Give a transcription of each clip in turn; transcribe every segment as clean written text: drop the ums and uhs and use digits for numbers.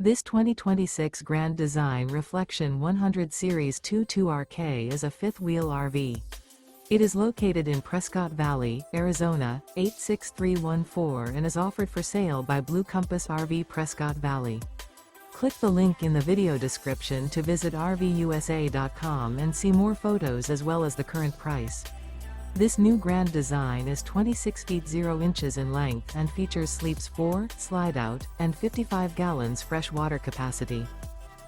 This 2026 Grand Design Reflection 100 Series 22RK is a fifth-wheel RV. It is located in Prescott Valley, Arizona, 86314 and is offered for sale by Blue Compass RV Prescott Valley. Click the link in the video description to visit RVUSA.com and see more photos as well as the current price. This new Grand Design is 26 feet 0 inches in length and features sleeps 4, slide-out, and 55 gallons fresh water capacity.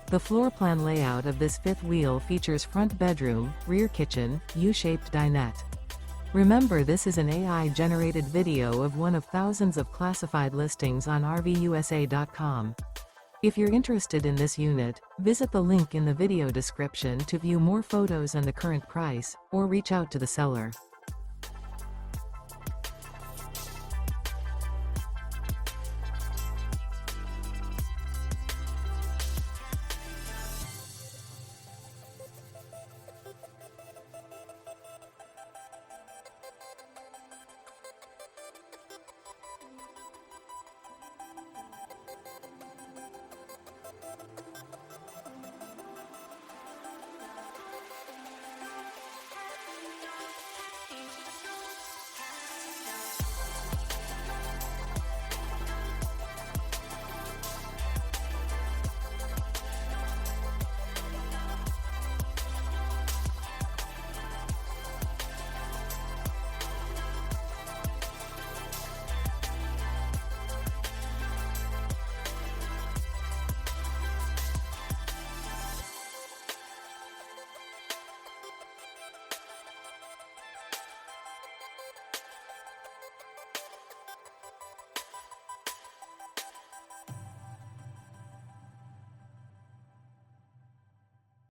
The floor plan layout of this fifth wheel features front bedroom, rear kitchen, U-shaped dinette. Remember, this is an AI-generated video of one of thousands of classified listings on RVUSA.com. If you're interested in this unit, visit the link in the video description to view more photos and the current price, or reach out to the seller.